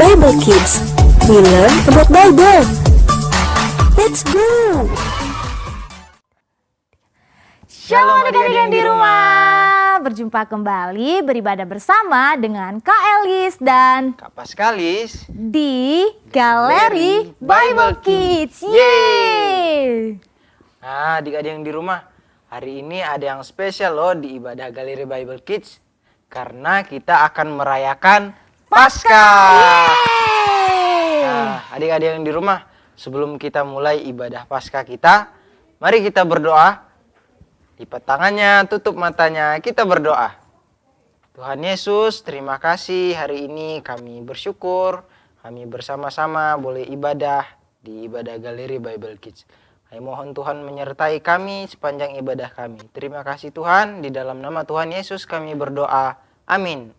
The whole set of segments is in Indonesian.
Bible Kids. We learn about Bible. Let's go! Shalom adik-adik yang di rumah. Berjumpa kembali beribadah bersama dengan Kak Elis dan Kak Paskalis di Galeri Bible Kids. Yeay! Nah, adik-adik yang di rumah, hari ini ada yang spesial loh di ibadah Galeri Bible Kids. Karena kita akan merayakan Paskah. Nah, adik-adik yang di rumah, sebelum kita mulai ibadah Paskah kita, mari kita berdoa. Lipat tangannya, tutup matanya, kita berdoa. Tuhan Yesus, terima kasih hari ini kami bersyukur. Kami bersama-sama boleh ibadah di ibadah Galeri Bible Kids. Kami mohon Tuhan menyertai kami sepanjang ibadah kami. Terima kasih Tuhan, di dalam nama Tuhan Yesus kami berdoa. Amin.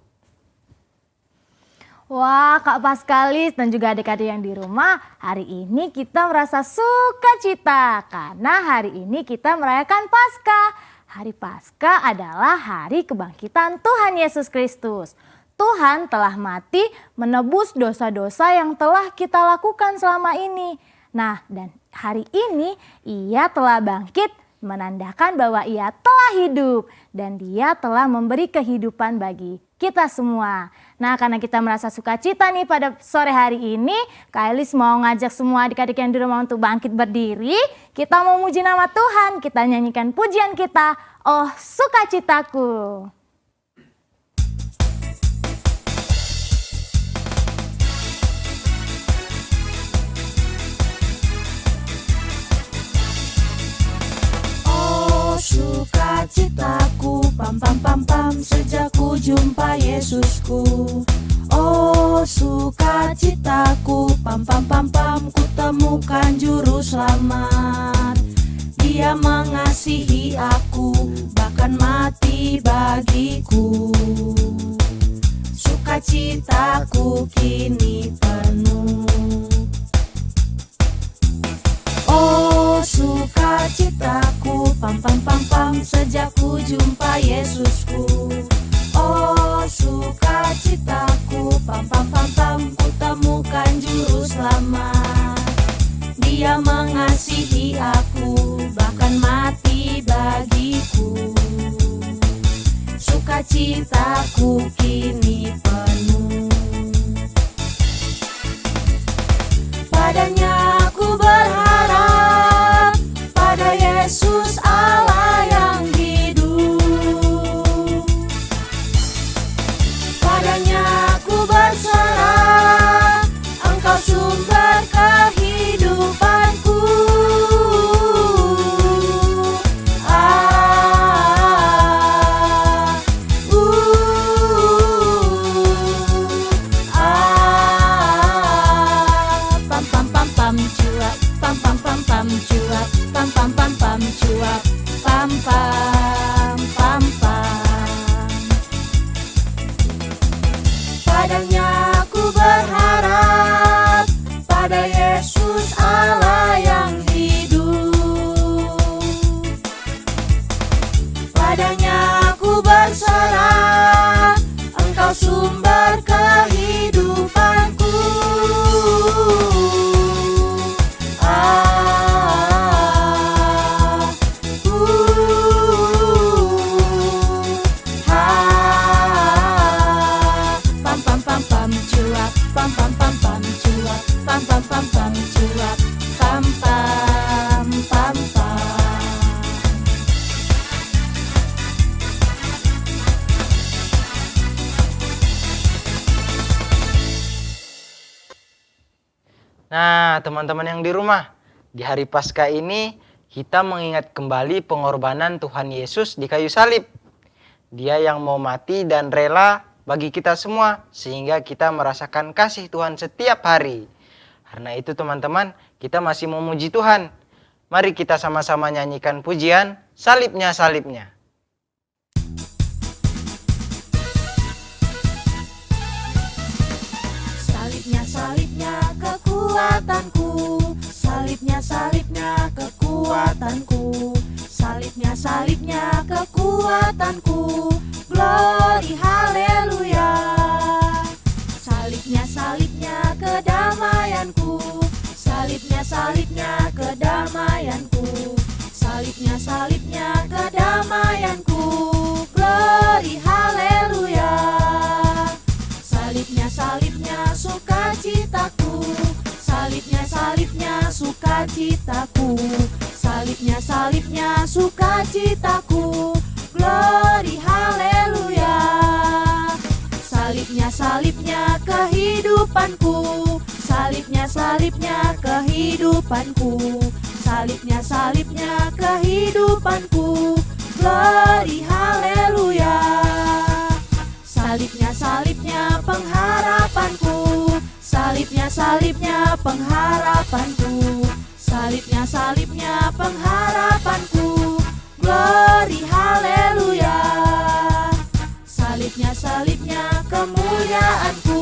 Wah, Kak Paskalis dan juga adik-adik yang di rumah, hari ini kita merasa sukacita karena hari ini kita merayakan Paskah. Hari Paskah adalah hari kebangkitan Tuhan Yesus Kristus. Tuhan telah mati menebus dosa-dosa yang telah kita lakukan selama ini. Nah, dan hari ini Ia telah bangkit menandakan bahwa Ia telah hidup dan Dia telah memberi kehidupan bagi kita semua. Nah, karena kita merasa sukacita nih pada sore hari ini, Kak Elis mau ngajak semua adik-adik yang di rumah untuk bangkit berdiri. Kita mau muji nama Tuhan, kita nyanyikan pujian kita, Oh Sukacitaku. Sukacitaku, pam pam pam pam, sejak ku jumpa Yesusku. Oh sukacitaku, pam pam pam pam, ku temukan juru selamat. Dia mengasihi aku, bahkan mati bagiku. Sukacitaku kini penuh. Oh sukacitaku, pam pam pam pam, sejak ku jumpa Yesusku. Oh sukacitaku, pam pam pam pam, ku temukan juru selamat. Dia mengasihi aku, bahkan mati bagiku. Sukacitaku kini penuh. Padanya aku berharap, pada Yesus Allah yang hidup. Padanya aku berserah, Engkau sumber kehidupanku. Cuap, pam pam pam pam. Padanya aku berharap, pada Yesus Allah yang hidup. Padanya aku berserah, Engkau sumber kehidupanku. Nah, teman-teman yang di rumah, di hari Paskah ini kita mengingat kembali pengorbanan Tuhan Yesus di kayu salib. Dia yang mau mati dan rela bagi kita semua, sehingga kita merasakan kasih Tuhan setiap hari. Karena itu teman-teman, kita masih memuji Tuhan. Mari kita sama-sama nyanyikan pujian, Salibnya, Salibnya. Salibnya, salibnya kekuatanku. Salibnya, salibnya kekuatanku. Salibnya, salibnya kekuatanku. Glory haleluya. Salibnya salibnya, salibnya kedamaianku, salibnya, salibnya kedamaianku, salibnya, salibnya kedamaianku, glory haleluya. Salibnya, salibnya sukacitaku, salibnya, salibnya sukacitaku, salibnya, salibnya sukacitaku, glory haleluya. Salibnya, salibnya kehidupanku, salibnya, salibnya kehidupanku, salibnya, salibnya kehidupanku, glory haleluya. Salibnya, salibnya pengharapanku, salibnya, salibnya pengharapanku, salibnya, salibnya pengharapanku, glory haleluya. Salibnya, salibnya kemuliaanku,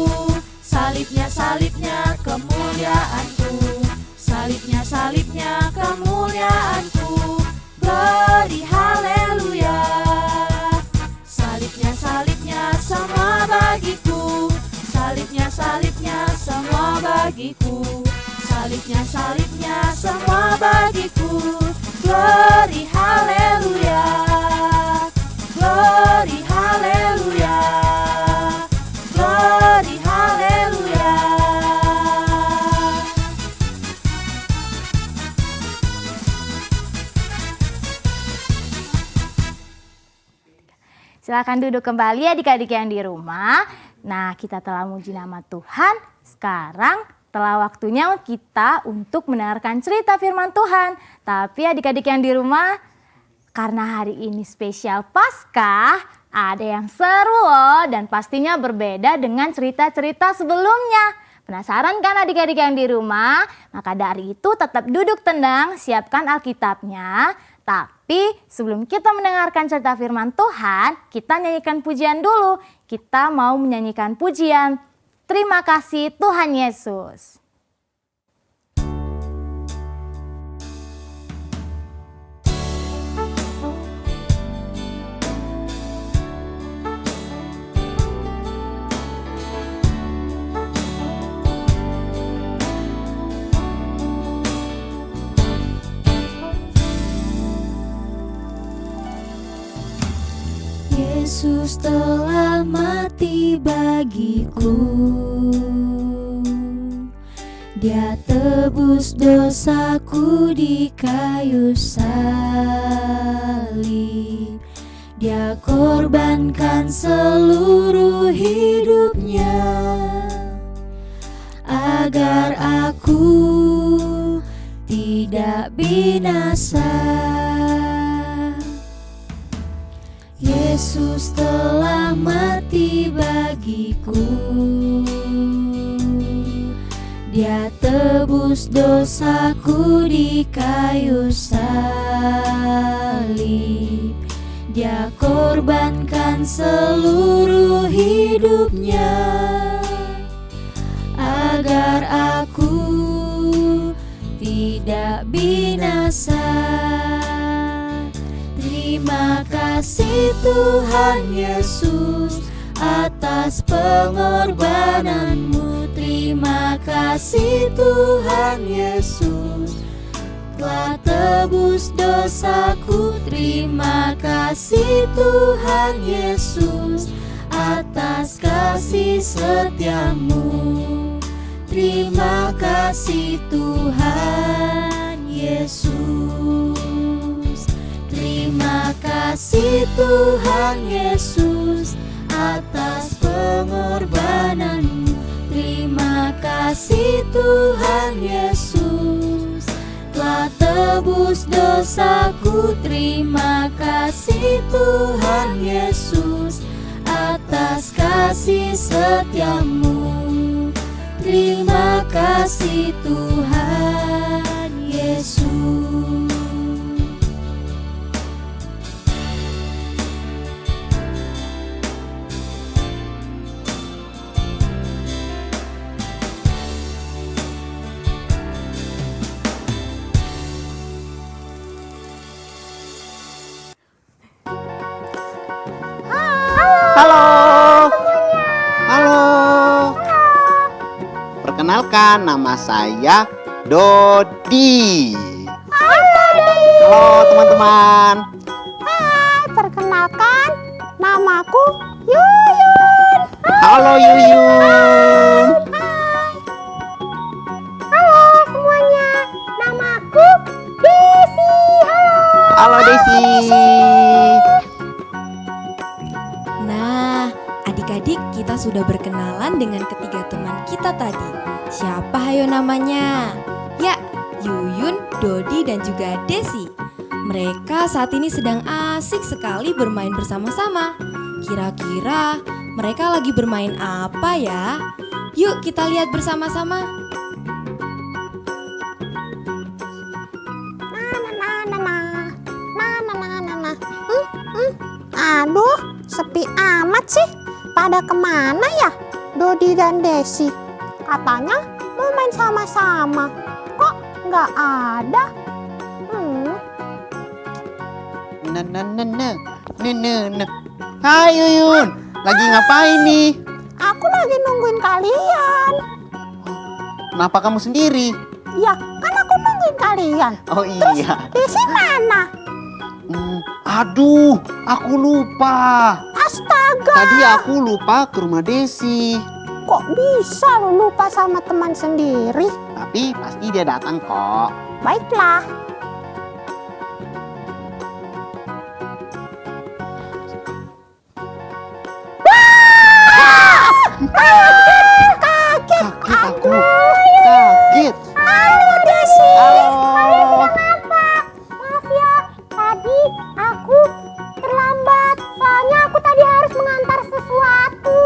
salibnya, salibnya kemuliaanku, salibnya, salibnya kemuliaanku, glory haleluya. Salibnya, salibnya semua bagiku, salibnya, salibnya semua bagiku, salibnya, salibnya semua bagiku, glory haleluya, glory haleluya, glory haleluya. Silakan duduk kembali adik-adik yang di rumah. Nah, kita telah memuji nama Tuhan. Sekarang telah waktunya kita untuk mendengarkan cerita firman Tuhan. Tapi adik-adik yang di rumah, karena hari ini spesial Paskah, ada yang seru loh dan pastinya berbeda dengan cerita-cerita sebelumnya. Penasaran kan adik-adik yang di rumah? Maka dari itu tetap duduk tenang, siapkan Alkitabnya. Tapi sebelum kita mendengarkan cerita firman Tuhan, kita nyanyikan pujian dulu. Kita mau menyanyikan pujian, terima kasih Tuhan Yesus. Yesus telah mati bagiku, Dia tebus dosaku di kayu salib. Dia korbankan seluruh hidupnya agar aku tidak binasa. Yesus telah mati bagiku, Dia tebus dosaku di kayu salib. Dia korbankan seluruh hidupnya agar aku tidak binasa. Terima kasih Tuhan Yesus atas pengorbananmu. Terima kasih Tuhan Yesus telah tebus dosaku. Terima kasih Tuhan Yesus atas kasih setiamu. Terima kasih Tuhan Yesus. Terima kasih Tuhan Yesus atas pengorbananmu. Terima kasih Tuhan Yesus telah tebus dosaku. Terima kasih Tuhan Yesus atas kasih setiamu. Terima kasih Tuhan Yesus. Halo. Halo. Perkenalkan, nama saya Dodi. Halo teman-teman. Hai, perkenalkan, namaku Yuyun. Halo Yuyun. Halo semuanya, namaku Desi. Halo Desi. Nah, adik-adik kita sudah berkenalan dengan ketiga teman kita tadi. Siapa hayo namanya? Ya, Yuyun, Dodi, dan juga Desi. Mereka saat ini sedang asik sekali bermain bersama-sama. Kira-kira mereka lagi bermain apa ya? Yuk kita lihat bersama-sama. Aduh, sepi amat sih. Pada kemana ya Dodi dan Desi? Katanya mau main sama-sama. Kok nggak ada? Nah. Hai Yuyun, lagi ngapain nih? Aku lagi nungguin kalian. Kenapa kamu sendiri? Ya, kan aku nungguin kalian. Oh iya. Desi mana? Aduh, aku lupa. Astaga, Tadi aku lupa ke rumah Desi. kok bisa lo lupa sama teman sendiri? Tapi pasti dia datang kok. Baiklah. Kaget aku. Kaget. Halo Desi. Halo. Maaf ya, tadi aku terlambat. Soalnya aku tadi harus mengantar sesuatu.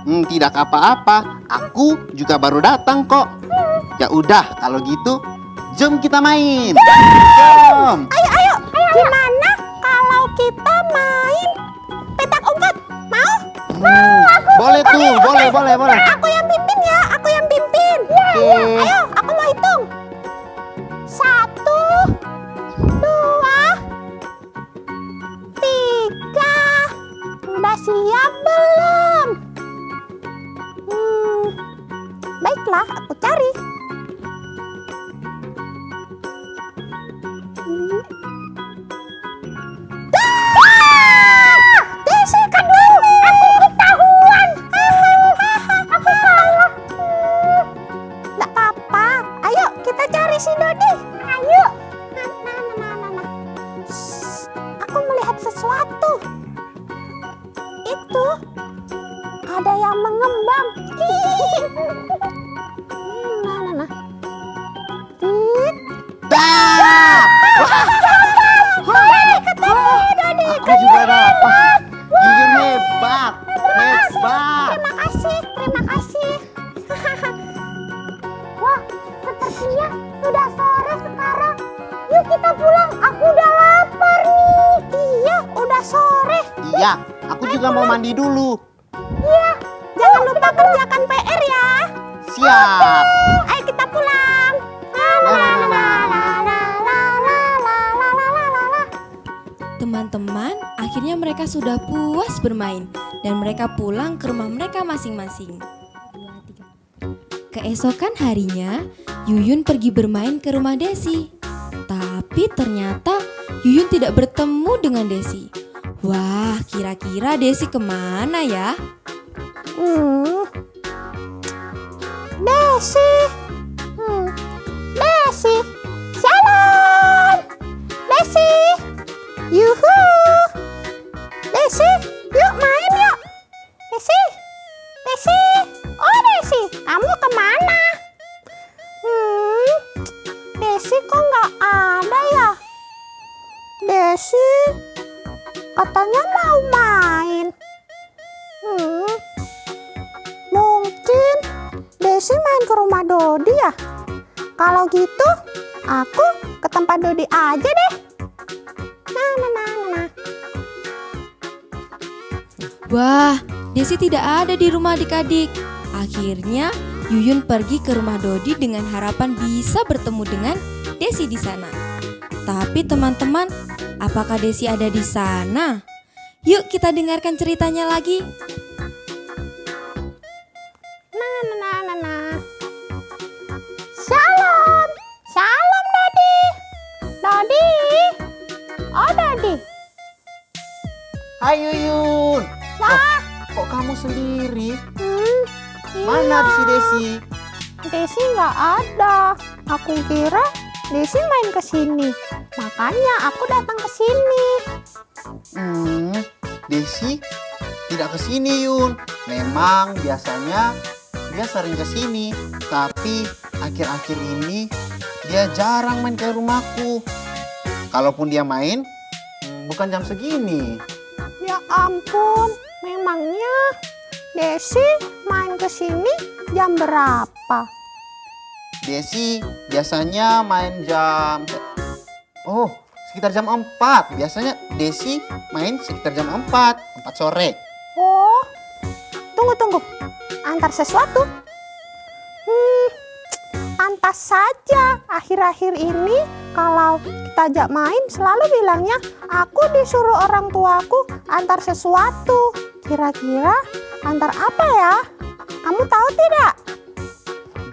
Tidak apa-apa. Aku juga baru datang kok. Ya udah, kalau gitu, jom kita main. Jom. Ayo. Gimana kalau kita main petak umpet? Mau? Boleh tuh, boleh. Aku yang pimpin ya, aku yang pimpin. Oke. Ayo, aku mau hitung. 1, 2, 3. Udah siap belum? Baiklah, aku cari. Desi kan dulu, aku ketahuan. Aku kalah. Nggak apa-apa, ayo kita cari si Dodi. Ayo. Nah. Shh, aku melihat sesuatu. Itu ada yang mengembang. Nah. Tit. Dah. Dodi ketemu, Dodi. Aku juga dapat. Yuyun hebat. Terima kasih. Wah, sepertinya sudah sore sekarang. Yuk kita pulang, aku udah lapar nih. Iya, udah sore. Iya, aku juga mau mandi dulu. Iya, jangan lupa kerjakan PR ya. Siap. Ayo kita pulang. Teman-teman, akhirnya mereka sudah puas bermain dan mereka pulang ke rumah mereka masing-masing. Keesokan harinya, Yuyun pergi bermain ke rumah Desi. Tapi ternyata Yuyun tidak bertemu dengan Desi. Wah, kira-kira Desi kemana ya? Desi. Desi. Shalom. Desi. Yuhu. Desi, yuk main yuk. Desi. Oh Desi, kamu kemana? Desi kok nggak ada ya? Desi katanya mau main. Mungkin Desi main ke rumah Dodi ya? Kalau gitu, aku ke tempat Dodi aja deh. Nah. Wah, Desi tidak ada di rumah adik-adik. Akhirnya Yuyun pergi ke rumah Dodi dengan harapan bisa bertemu dengan Desi di sana. Tapi teman-teman, apakah Desi ada di sana? Yuk kita dengarkan ceritanya lagi. Nah. Hai Yuyun. Wah, Kok kamu sendiri? iya. Mana si Desi? Desi nggak ada. Aku kira Desi main ke sini. Makanya aku datang ke sini. Desi tidak ke sini Yun. Memang biasanya dia sering ke sini, tapi akhir-akhir ini dia jarang main ke rumahku. Kalaupun dia main, bukan jam segini. Ya ampun, memangnya Desi main ke sini jam berapa? Desi biasanya main sekitar jam 4. Biasanya Desi main sekitar jam 4 sore. Oh, tunggu. Antar sesuatu? Pantas saja akhir-akhir ini kalau kita ajak main selalu bilangnya aku disuruh orang tuaku antar sesuatu. Kira-kira antar apa ya? Kamu tahu tidak?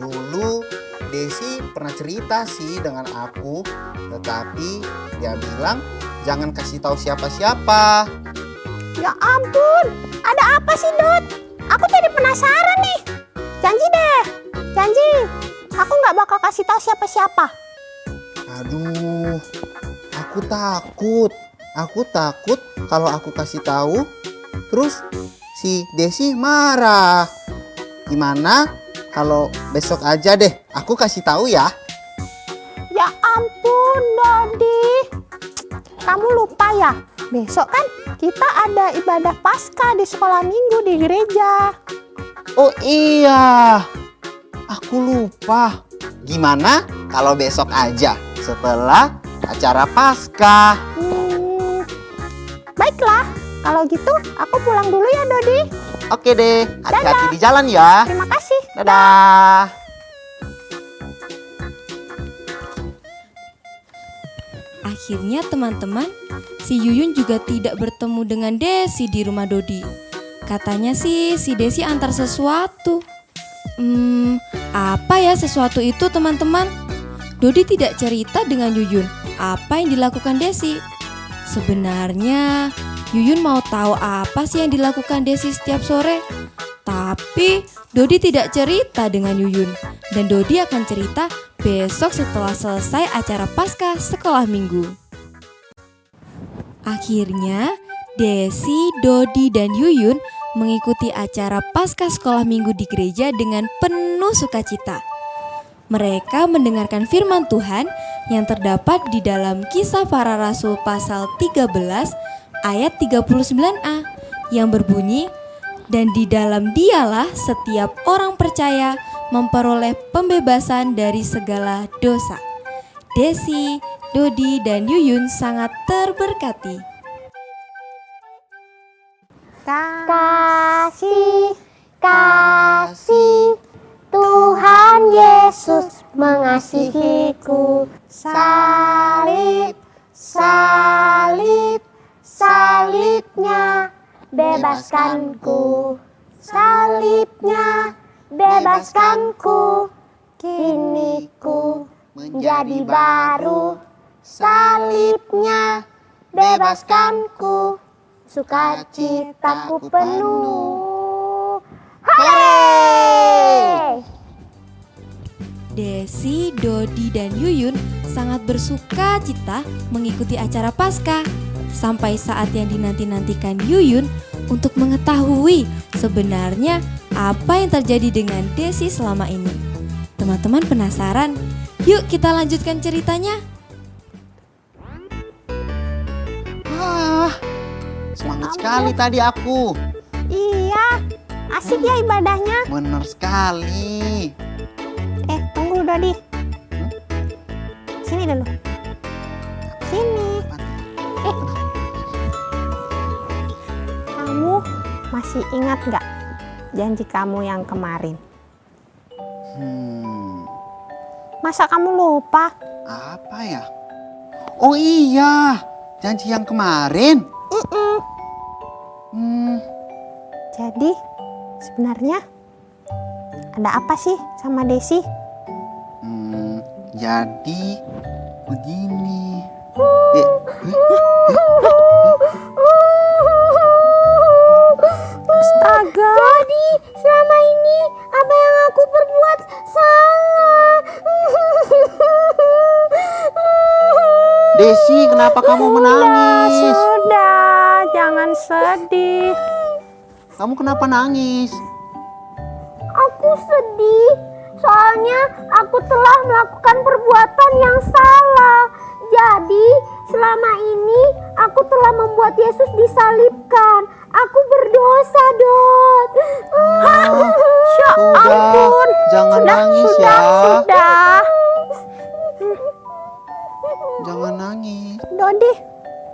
Dulu Desi pernah cerita sih dengan aku, tetapi dia bilang jangan kasih tahu siapa-siapa. Ya ampun, ada apa sih Dot? Aku jadi penasaran nih. Janji deh, janji. Aku nggak bakal kasih tahu siapa-siapa. Aduh, aku takut. Aku takut kalau aku kasih tahu, terus si Desi marah. Gimana kalau besok aja deh aku kasih tahu ya? Ya ampun, Dodi. Kamu lupa ya? Besok kan kita ada ibadah Paskah di sekolah minggu di gereja. Oh iya, aku lupa. Gimana kalau besok aja setelah acara Paskah? Baiklah, kalau gitu aku pulang dulu ya, Dodi. Oke deh, hati-hati di jalan ya. Terima kasih. Dadah. Akhirnya teman-teman, si Yuyun juga tidak bertemu dengan Desi di rumah Dodi. Katanya sih si Desi antar sesuatu. Apa ya sesuatu itu teman-teman? Dodi tidak cerita dengan Yuyun apa yang dilakukan Desi. Sebenarnya Yuyun mau tahu apa sih yang dilakukan Desi setiap sore. Tapi Dodi tidak cerita dengan Yuyun. Dan Dodi akan cerita besok setelah selesai acara Paskah sekolah minggu. Akhirnya Desi, Dodi, dan Yuyun mengikuti acara Paskah sekolah minggu di gereja dengan penuh sukacita. Mereka mendengarkan firman Tuhan yang terdapat di dalam Kisah Para Rasul pasal 13 ayat 39a yang berbunyi, "Dan di dalam dialah setiap orang percaya memperoleh pembebasan dari segala dosa." Desi, Dodi, dan Yuyun sangat terberkati. Kasih Tuhan Yesus mengasihiku. Salibnya bebaskanku. Salibnya bebaskanku. Kini ku menjadi baru. Salibnya bebaskanku. Sukacitaku penuh. Hore! Desi, Dodi, dan Yuyun sangat bersuka cita mengikuti acara Paskah. Sampai saat yang dinanti-nantikan Yuyun untuk mengetahui sebenarnya apa yang terjadi dengan Desi selama ini. Teman-teman penasaran? Yuk kita lanjutkan ceritanya. Semangat sekali tadi aku. Iya, asik ya ibadahnya. Benar sekali. Tunggu Dodi. Sini dulu. Sini. Kamu masih ingat nggak janji kamu yang kemarin? Masa kamu lupa? Apa ya? Oh iya, janji yang kemarin. Jadi sebenarnya ada apa sih sama Desi? Jadi begini. Desi, kenapa kamu menangis? Sudah, jangan sedih. Kamu kenapa nangis? Aku sedih, soalnya aku telah melakukan perbuatan yang salah. Jadi, selama ini aku telah membuat Yesus disalibkan. Aku berdosa, Dot. Ya Sudah, ampun. jangan nangis ya. Sudah. Jangan nangis. Dodi,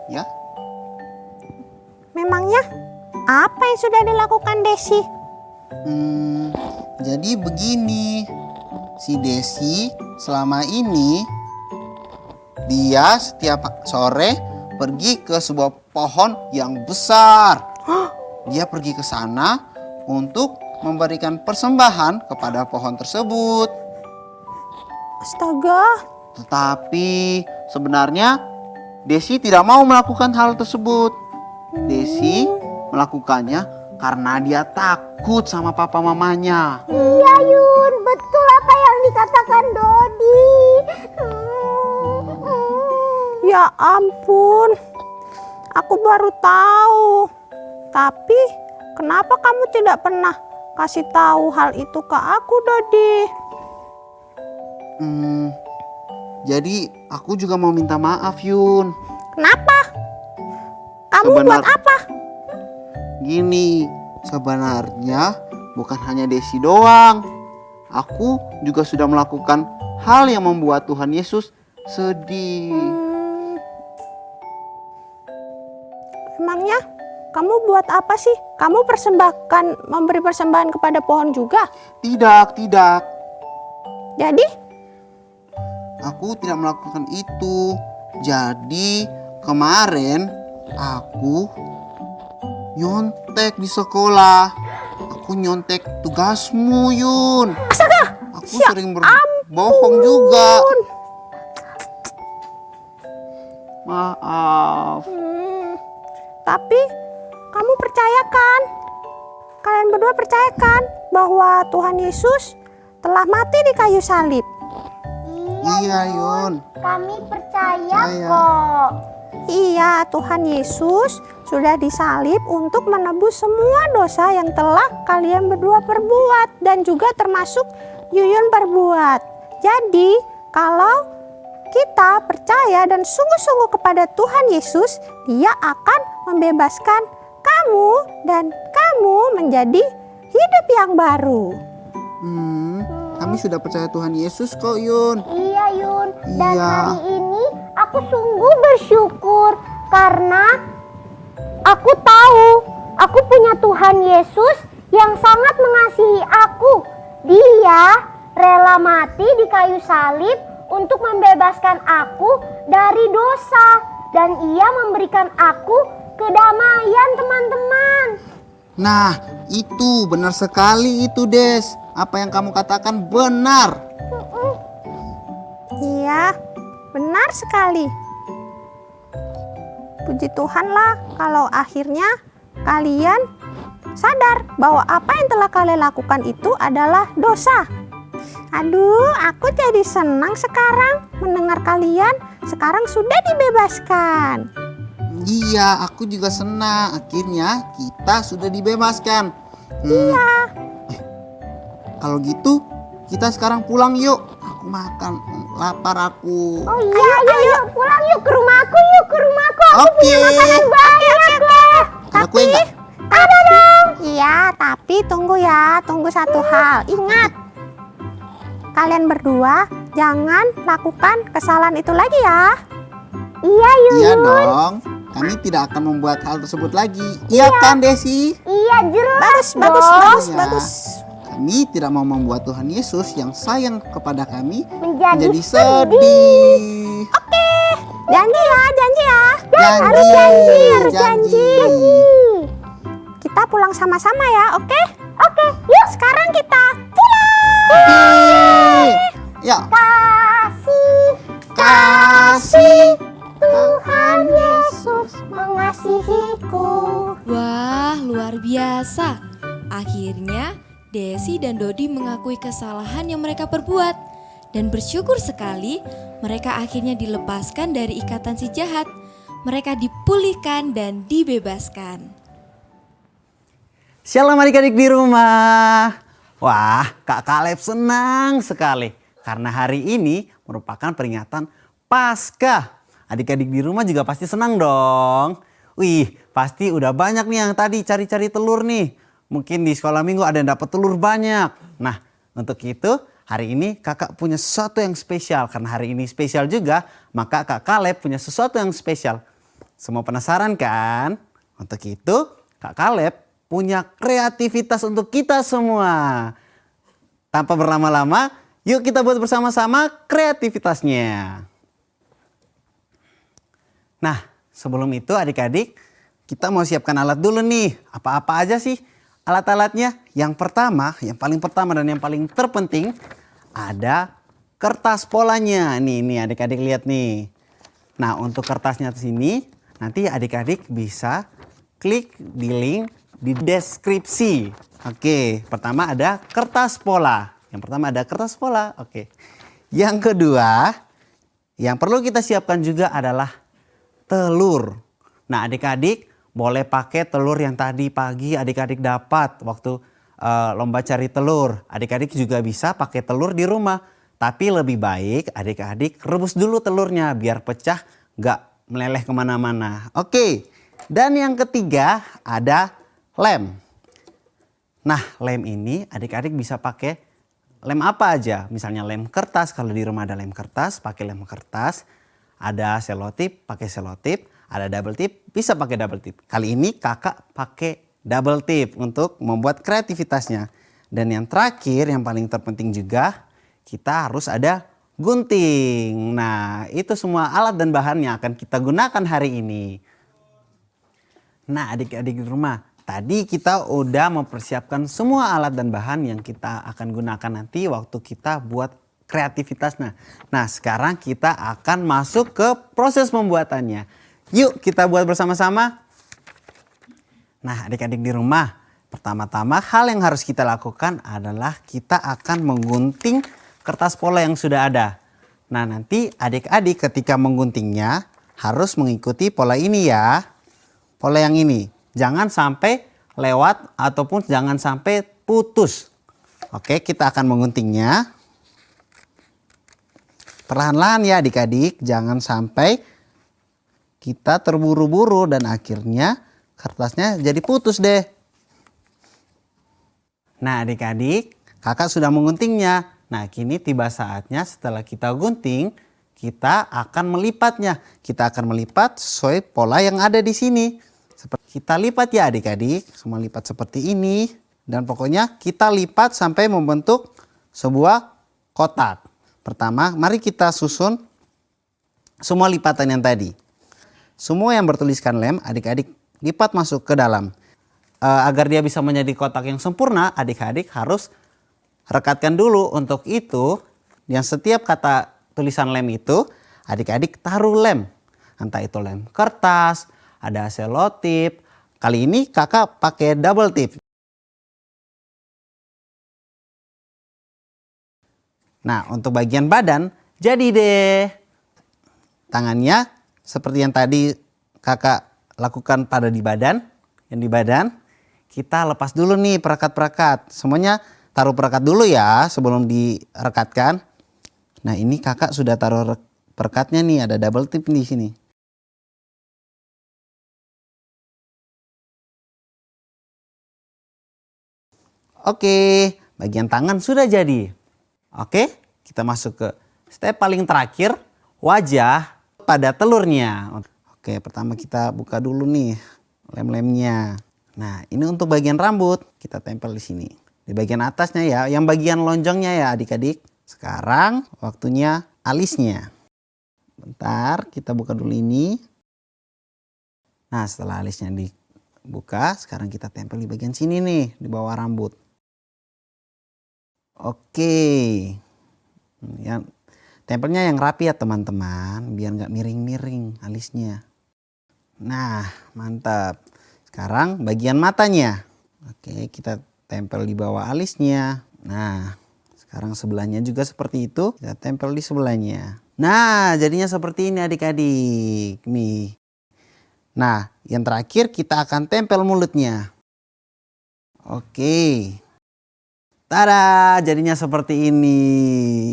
Ya, memangnya apa yang sudah dilakukan Desi? jadi begini. Si Desi selama ini dia setiap sore pergi ke sebuah pohon yang besar. Dia pergi ke sana untuk memberikan persembahan kepada pohon tersebut. Astaga, Tetapi sebenarnya Desi tidak mau melakukan hal tersebut. Desi melakukannya karena dia takut sama papa mamanya. iya Yun, betul apa yang dikatakan Dodi. Ya ampun, aku baru tahu. Tapi kenapa kamu tidak pernah kasih tahu hal itu ke aku, Dodi? Jadi aku juga mau minta maaf, Yun. Kenapa? Kamu buat apa? Gini, sebenarnya bukan hanya Desi doang. Aku juga sudah melakukan hal yang membuat Tuhan Yesus sedih. Emangnya kamu buat apa sih? Kamu memberi persembahan kepada pohon juga? Tidak. Jadi, Aku tidak melakukan itu. Jadi kemarin aku nyontek di sekolah. Aku nyontek tugasmu, Yun. astaga, Aku sering berbohong juga. Maaf. Tapi kamu percayakan, kalian berdua percayakan bahwa Tuhan Yesus telah mati di kayu salib. Iya, Yun. Kami percaya Percaya. kok. Iya, Tuhan Yesus sudah disalib untuk menebus semua dosa yang telah kalian berdua perbuat dan juga termasuk Yuyun perbuat. Jadi, kalau kita percaya dan sungguh-sungguh kepada Tuhan Yesus, Dia akan membebaskan kamu dan kamu menjadi hidup yang baru. Kami sudah percaya Tuhan Yesus kok, Yun. Iya Yun, dan Iya. hari ini aku sungguh bersyukur karena aku tahu aku punya Tuhan Yesus yang sangat mengasihi aku. Dia rela mati di kayu salib untuk membebaskan aku dari dosa dan Ia memberikan aku kedamaian, teman-teman. Nah, itu benar sekali itu, Des. Apa yang kamu katakan benar. Iya, benar sekali. Puji Tuhanlah kalau akhirnya kalian sadar bahwa apa yang telah kalian lakukan itu adalah dosa. Aduh, aku jadi senang sekarang mendengar kalian sekarang sudah dibebaskan. Iya, aku juga senang. Akhirnya kita sudah dibebaskan. Iya. Kalau gitu, kita sekarang pulang yuk. Aku makan, lapar aku. Oh iya, ayo pulang yuk ke rumahku, Aku Oke. punya makanan banyak loh. Ada kue nggak? Ada dong. Iya, tapi tunggu ya, tunggu satu hal. Ingat, kalian berdua jangan lakukan kesalahan itu lagi ya. Iya Yun. Iya dong. Kami tidak akan membuat hal tersebut lagi. Iya kan, Desi? Iya jelas Bagus. Iya. Kami tidak mau membuat Tuhan Yesus yang sayang kepada kami Menjadi menjadi sedih. Janji ya. Janji. Kita pulang sama-sama ya, oke? Oke, yuk sekarang kita pulang. Ya. Kasih Tuhan Yesus mengasihiku. Wah, luar biasa. Akhirnya Desi dan Dodi mengakui kesalahan yang mereka perbuat. Dan bersyukur sekali mereka akhirnya dilepaskan dari ikatan si jahat. Mereka dipulihkan dan dibebaskan. Shalom adik-adik di rumah. Wah, Kak Kaleb senang sekali karena hari ini merupakan peringatan Paskah. Adik-adik di rumah juga pasti senang dong. Wih, pasti udah banyak nih yang tadi cari-cari telur nih. Mungkin di sekolah minggu ada yang dapat telur banyak. Nah, untuk itu hari ini kakak punya sesuatu yang spesial. Karena hari ini spesial juga, maka Kak Kaleb punya sesuatu yang spesial. Semua penasaran kan? Untuk itu Kak Kaleb punya kreativitas untuk kita semua. Tanpa berlama-lama, yuk kita buat bersama-sama kreativitasnya. Nah, sebelum itu adik-adik, kita mau siapkan alat dulu nih. Apa-apa aja sih alat-alatnya? Yang pertama, yang paling pertama dan yang paling terpenting ada kertas polanya. Nih adik-adik lihat nih. Nah, untuk kertasnya di sini nanti adik-adik bisa klik di link di deskripsi. Oke, pertama ada kertas pola. Oke. Yang kedua, yang perlu kita siapkan juga adalah telur. Nah, adik-adik boleh pakai telur yang tadi pagi adik-adik dapat waktu lomba cari telur. Adik-adik juga bisa pakai telur di rumah. Tapi lebih baik adik-adik rebus dulu telurnya biar pecah nggak meleleh kemana-mana. Oke, dan yang ketiga ada lem. Nah, lem ini adik-adik bisa pakai lem apa aja. Misalnya lem kertas, kalau di rumah ada lem kertas, pakai lem kertas. Ada selotip, pakai selotip. Ada double tip, bisa pakai double tip. Kali ini kakak pakai double tip untuk membuat kreativitasnya. Dan yang terakhir, yang paling terpenting juga, kita harus ada gunting. Nah, itu semua alat dan bahan yang akan kita gunakan hari ini. Nah, adik-adik di rumah, tadi kita udah mempersiapkan semua alat dan bahan yang kita akan gunakan nanti waktu kita buat kreativitasnya. Nah, sekarang kita akan masuk ke proses pembuatannya. Yuk kita buat bersama-sama. Nah, adik-adik di rumah, pertama-tama hal yang harus kita lakukan adalah kita akan menggunting kertas pola yang sudah ada. Nah, nanti adik-adik ketika mengguntingnya harus mengikuti pola ini ya. Pola yang ini. Jangan sampai lewat ataupun jangan sampai putus. Oke, kita akan mengguntingnya. Perlahan-lahan ya adik-adik, jangan sampai kita terburu-buru dan akhirnya kertasnya jadi putus deh. Nah adik-adik, kakak sudah mengguntingnya. Nah kini tiba saatnya setelah kita gunting, kita akan melipatnya. Kita akan melipat sesuai pola yang ada di sini. Kita lipat ya adik-adik, semua lipat seperti ini. Dan pokoknya kita lipat sampai membentuk sebuah kotak. Pertama, mari kita susun semua lipatan yang tadi. Semua yang bertuliskan lem, adik-adik lipat masuk ke dalam. Agar dia bisa menjadi kotak yang sempurna, adik-adik harus rekatkan dulu. Untuk itu, yang setiap kata tulisan lem itu, adik-adik taruh lem. Entah itu lem kertas, ada selotip. Kali ini kakak pakai double tip. Nah, untuk bagian badan, jadi deh. Tangannya seperti yang tadi kakak lakukan pada di badan. Yang di badan, kita lepas dulu nih perekat-perekat. Semuanya taruh perekat dulu ya sebelum direkatkan. Nah ini kakak sudah taruh perekatnya nih, ada double tip di sini. Oke, bagian tangan sudah jadi. Oke, kita masuk ke step paling terakhir, wajah pada telurnya. Oke, pertama kita buka dulu nih lem-lemnya. Nah, ini untuk bagian rambut, kita tempel di sini. Di bagian atasnya ya, yang bagian lonjongnya ya adik-adik. Sekarang waktunya alisnya. Bentar, kita buka dulu ini. Nah, setelah alisnya dibuka, sekarang kita tempel di bagian sini nih, di bawah rambut. Oke. Yang tempelnya yang rapi ya teman-teman, biar nggak miring-miring alisnya. Nah, mantap. Sekarang bagian matanya. Oke, kita tempel di bawah alisnya. Nah, Sekarang sebelahnya juga seperti itu. Kita tempel di sebelahnya. Nah, jadinya seperti ini adik-adik. Nih. Nah, yang terakhir kita akan tempel mulutnya. Oke. Tada, jadinya seperti ini.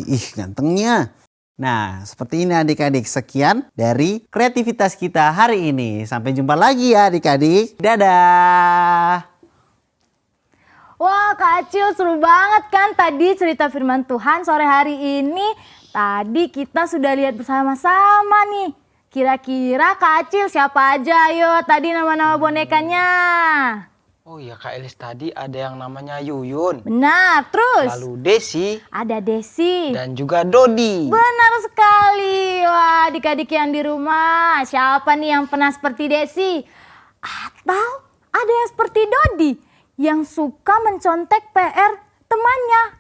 Ih, gantengnya. Nah, seperti ini adik-adik. Sekian dari kreativitas kita hari ini. Sampai jumpa lagi ya adik-adik. Dadah. Wah Kak Acil, seru banget kan tadi cerita firman Tuhan sore hari ini. Tadi kita sudah lihat bersama-sama nih. Kira-kira Kak Acil siapa aja ayo tadi nama-nama bonekanya? Oh iya Kak Elis, tadi ada yang namanya Yuyun. Benar, terus Lalu Desi ada Desi. dan juga Dodi. Benar sekali. Wah, adik-adik yang di rumah, siapa nih yang pernah seperti Desi? Atau ada yang seperti Dodi yang suka mencontek PR temannya?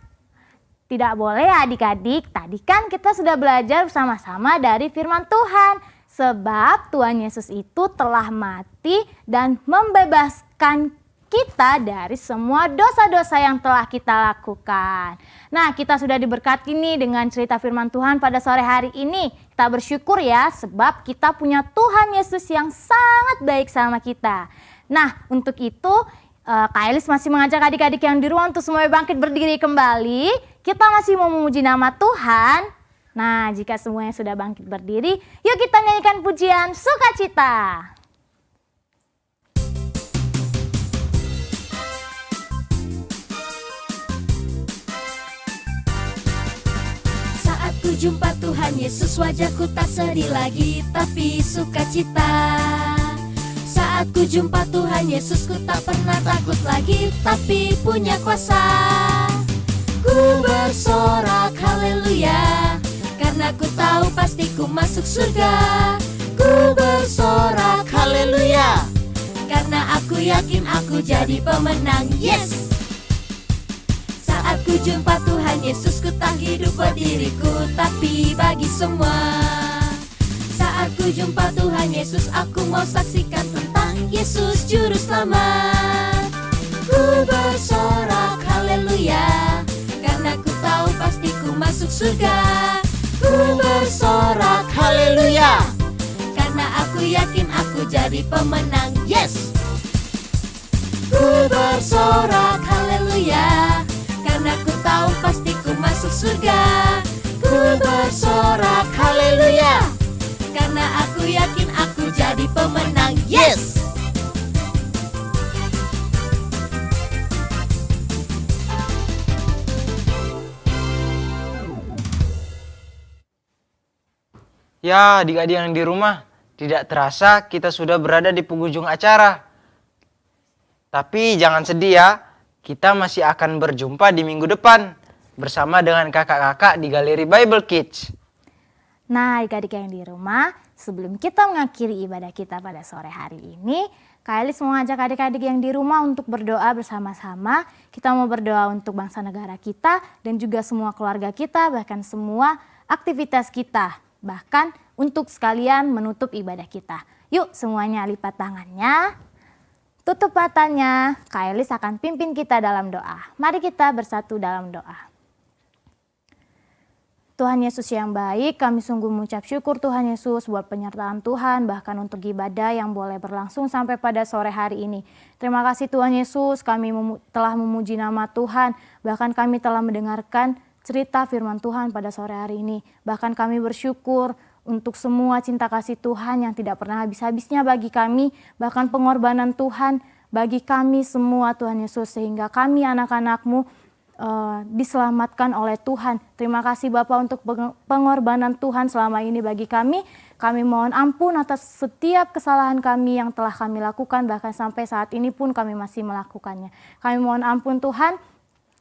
Tidak boleh adik-adik, tadi kan kita sudah belajar bersama-sama dari firman Tuhan. Sebab Tuhan Yesus itu telah mati dan membebaskan kita dari semua dosa-dosa yang telah kita lakukan. Nah, kita sudah diberkati nih dengan cerita firman Tuhan pada sore hari ini. Kita bersyukur ya, sebab kita punya Tuhan Yesus yang sangat baik sama kita. Nah, untuk itu Kak Elis masih mengajak adik-adik yang di rumah untuk semuanya bangkit berdiri kembali. Kita masih mau memuji nama Tuhan. Nah, jika semuanya sudah bangkit berdiri, yuk kita nyanyikan pujian sukacita. Saat ku jumpa Tuhan Yesus, wajahku tak sedih lagi, tapi sukacita. Saat ku jumpa Tuhan Yesus, ku tak pernah takut lagi, tapi punya kuasa. Ku bersorak haleluya, karena ku tahu pasti ku masuk surga. Ku bersorak haleluya, karena aku yakin aku jadi pemenang. Yes! Saat ku jumpa Tuhan Yesus, ku tak hidup buat diriku, tapi bagi semua. Saat ku jumpa Tuhan Yesus, aku mau saksikan tentang Yesus Juru Selamat. Ku bersorak haleluya, karena ku tahu pasti ku masuk surga. Ku bersorak haleluya, karena aku yakin aku jadi pemenang. Yes! Ku bersorak haleluya, karena ku tahu pasti ku masuk surga. Ku bersorak haleluya, karena aku yakin aku jadi pemenang. Yes! Ya, adik-adik yang di rumah, tidak terasa kita sudah berada di penghujung acara. Tapi jangan sedih ya, kita masih akan berjumpa di minggu depan bersama dengan kakak-kakak di Galeri Bible Kids. Nah, adik-adik yang di rumah, sebelum kita mengakhiri ibadah kita pada sore hari ini, Kak Elis mau ngajak adik-adik yang di rumah untuk berdoa bersama-sama. Kita mau berdoa untuk bangsa negara kita dan juga semua keluarga kita, bahkan semua aktivitas kita. Bahkan untuk sekalian menutup ibadah kita. Yuk semuanya lipat tangannya, tutup matanya. Kak Elis akan pimpin kita dalam doa. Mari kita bersatu dalam doa. Tuhan Yesus yang baik, kami sungguh mengucap syukur Tuhan Yesus buat penyertaan Tuhan, bahkan untuk ibadah yang boleh berlangsung sampai pada sore hari ini. Terima kasih Tuhan Yesus, kami telah memuji nama Tuhan, bahkan kami telah mendengarkan cerita firman Tuhan pada sore hari ini. Bahkan kami bersyukur untuk semua cinta kasih Tuhan yang tidak pernah habis-habisnya bagi kami, bahkan pengorbanan Tuhan bagi kami semua Tuhan Yesus, sehingga kami anak-anak-Mu diselamatkan oleh Tuhan. Terima kasih Bapak untuk pengorbanan Tuhan selama ini bagi kami. Kami mohon ampun atas setiap kesalahan kami yang telah kami lakukan, bahkan sampai saat ini pun kami masih melakukannya. Kami mohon ampun Tuhan,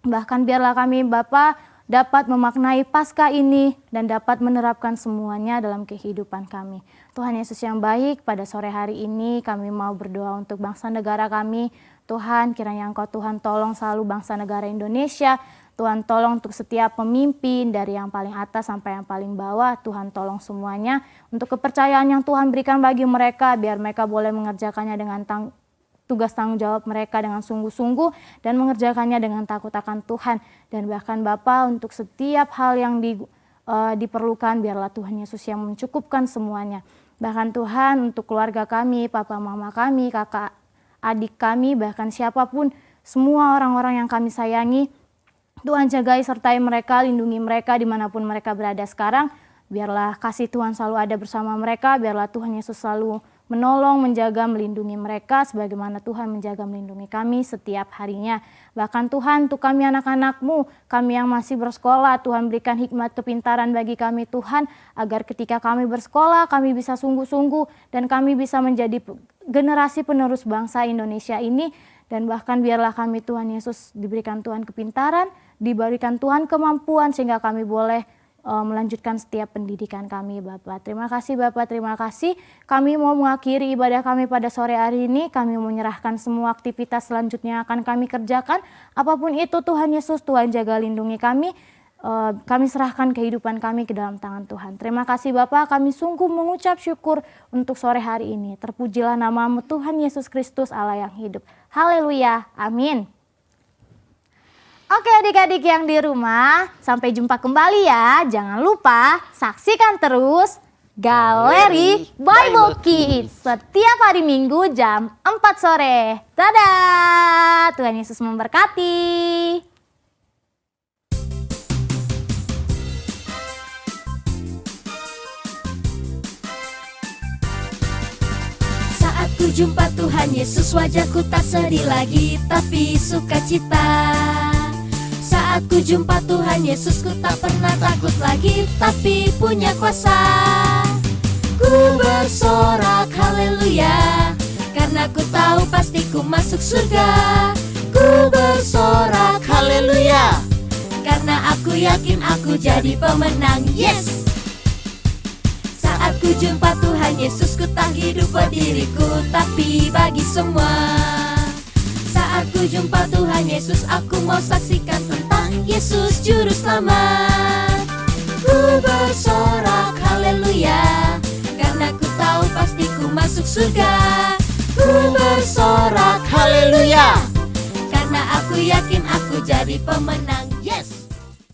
bahkan biarlah kami Bapak dapat memaknai Paskah ini dan dapat menerapkan semuanya dalam kehidupan kami. Tuhan Yesus yang baik, pada sore hari ini kami mau berdoa untuk bangsa negara kami. Tuhan, kiranya Engkau Tuhan tolong selalu bangsa negara Indonesia. Tuhan tolong untuk setiap pemimpin dari yang paling atas sampai yang paling bawah. Tuhan tolong semuanya untuk kepercayaan yang Tuhan berikan bagi mereka, biar mereka boleh mengerjakannya dengan tugas tanggung jawab mereka dengan sungguh-sungguh dan mengerjakannya dengan takut akan Tuhan. Dan bahkan Bapa, untuk setiap hal yang diperlukan, biarlah Tuhan Yesus yang mencukupkan semuanya. Bahkan Tuhan, untuk keluarga kami, papa mama kami, kakak adik kami, bahkan siapapun, semua orang-orang yang kami sayangi, Tuhan jagai sertai mereka, lindungi mereka dimanapun mereka berada sekarang. Biarlah kasih Tuhan selalu ada bersama mereka, biarlah Tuhan Yesus selalu menolong, menjaga, melindungi mereka sebagaimana Tuhan menjaga, melindungi kami setiap harinya. Bahkan Tuhan, untuk kami anak-anak-Mu, kami yang masih bersekolah, Tuhan berikan hikmat kepintaran bagi kami Tuhan, agar ketika kami bersekolah, kami bisa sungguh-sungguh dan kami bisa menjadi generasi penerus bangsa Indonesia ini. Dan bahkan biarlah kami Tuhan Yesus diberikan Tuhan kepintaran, diberikan Tuhan kemampuan sehingga kami boleh melanjutkan setiap pendidikan kami Bapak. Terima kasih Bapak, terima kasih. Kami mau mengakhiri ibadah kami pada sore hari ini. Kami menyerahkan semua aktivitas selanjutnya akan kami kerjakan. Apapun itu Tuhan Yesus, Tuhan jaga lindungi kami. Kami serahkan kehidupan kami ke dalam tangan Tuhan. Terima kasih Bapak, kami sungguh mengucap syukur untuk sore hari ini. Terpujilah nama-Mu Tuhan Yesus Kristus Allah yang hidup. Haleluya, amin. Oke adik-adik yang di rumah, sampai jumpa kembali ya. Jangan lupa saksikan terus Galeri Bible Kids setiap hari Minggu jam 4 sore. Dadah, Tuhan Yesus memberkati. Saat ku jumpa Tuhan Yesus, wajahku tak sedih lagi, tapi sukacita. Saat ku jumpa Tuhan Yesus, ku tak pernah takut lagi, tapi punya kuasa. Ku bersorak haleluya, karena ku tahu pasti ku masuk surga. Ku bersorak haleluya, karena aku yakin aku jadi pemenang. Yes! Saat ku jumpa Tuhan Yesus, ku tak hidup buat diriku, tapi bagi semua. Saat ku jumpa Tuhan Yesus, aku mau saksikan tentang Yesus Juru Selamat. Ku bersorak haleluya, karena ku tahu pasti ku masuk surga. Ku bersorak haleluya, karena aku yakin aku jadi pemenang. Yes!